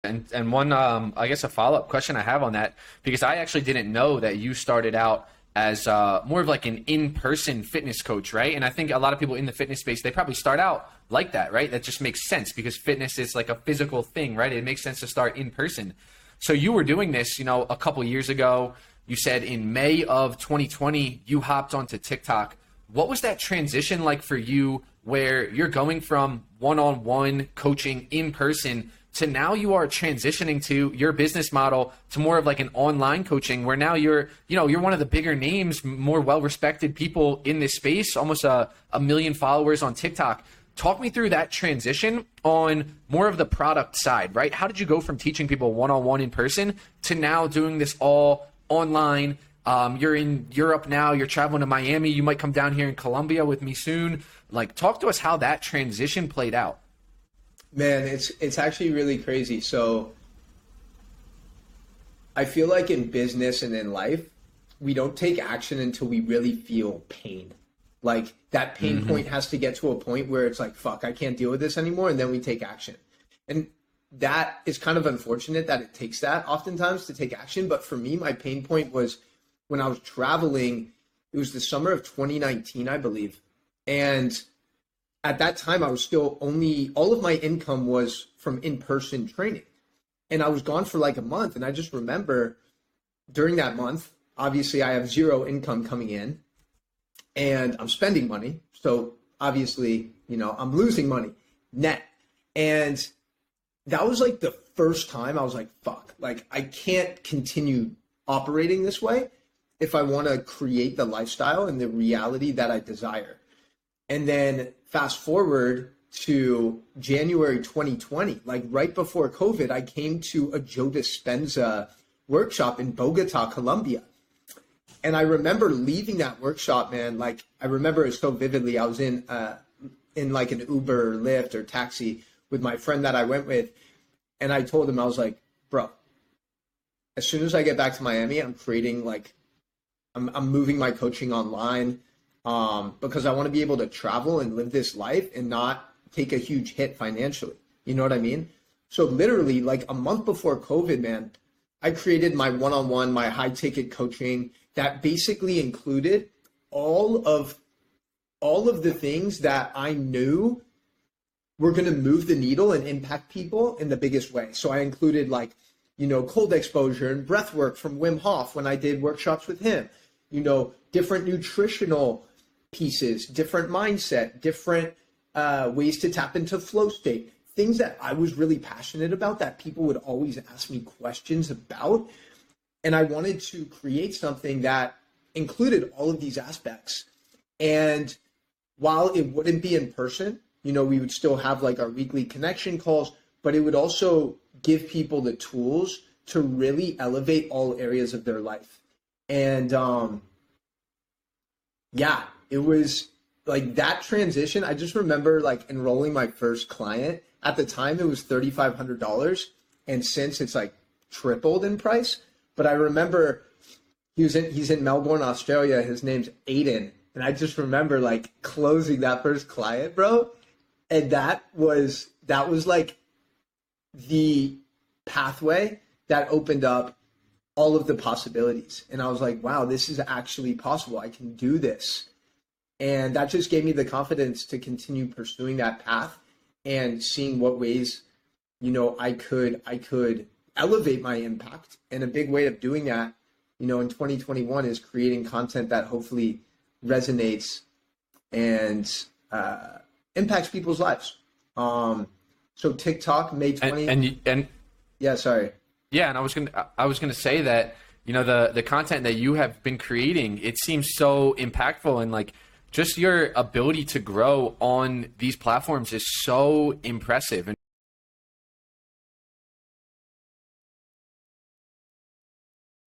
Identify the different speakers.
Speaker 1: And one, I guess a follow-up question I have on that, because I actually didn't know that you started out as more of like an in-person fitness coach, right? And I think a lot of people in the fitness space, they probably start out like that, right? That just makes sense because fitness is like a physical thing, right? It makes sense to start in person. So you were doing this, a couple years ago. You said in May of 2020, you hopped onto TikTok. What was that transition like for you where you're going from one-on-one coaching in person to now you are transitioning to your business model to more of like an online coaching where now you're one of the bigger names, more well-respected people in this space, almost a million followers on TikTok. Talk me through that transition on more of the product side, right? How did you go from teaching people one-on-one in person to now doing this all online? You're in Europe now, you're traveling to Miami. You might come down here in Colombia with me soon. Like, talk to us how that transition played out.
Speaker 2: Man, it's actually really crazy. So I feel like in business and in life, we don't take action until we really feel pain. Like that pain point has to get to a point where it's like, fuck, I can't deal with this anymore. And then we take action. And that is kind of unfortunate that it takes that oftentimes to take action. But for me, my pain point was when I was traveling. It was the summer of 2019, I believe. And at that time, I was still all of my income was from in-person training. And I was gone for like a month. And I just remember during that month, obviously I have zero income coming in and I'm spending money. So obviously, I'm losing money net. And that was like the first time I was like, fuck, like I can't continue operating this way if I want to create the lifestyle and the reality that I desire. And then fast forward to January 2020, like right before COVID, I came to a Joe Dispenza workshop in Bogota, Colombia. And I remember leaving that workshop, man, like I remember it so vividly. I was in like an Uber or Lyft or taxi with my friend that I went with. And I told him, I was like, bro, as soon as I get back to Miami, I'm creating like, I'm moving my coaching online. Because I want to be able to travel and live this life and not take a huge hit financially. You know what I mean? So literally like a month before COVID, man, I created my one-on-one, my high ticket coaching that basically included all of the things that I knew were going to move the needle and impact people in the biggest way. So I included like, cold exposure and breath work from Wim Hof when I did workshops with him, different nutritional pieces, different mindset, different ways to tap into flow state, things that I was really passionate about that people would always ask me questions about. And I wanted to create something that included all of these aspects. And while it wouldn't be in person, we would still have like our weekly connection calls, but it would also give people the tools to really elevate all areas of their life. And it was like that transition. I just remember like enrolling my first client. At the time, it was $3,500. And since it's like tripled in price. But I remember he's in Melbourne, Australia. His name's Aiden. And I just remember like closing that first client, bro. And that was like the pathway that opened up all of the possibilities. And I was like, wow, this is actually possible. I can do this. And that just gave me the confidence to continue pursuing that path and seeing what ways, I could elevate my impact. And a big way of doing that, in 2021 is creating content that hopefully resonates and impacts people's lives. So TikTok, May 20th.
Speaker 1: And
Speaker 2: yeah, sorry.
Speaker 1: Yeah, and I was gonna say that the content that you have been creating, it seems so impactful, and like just your ability to grow on these platforms is so impressive. And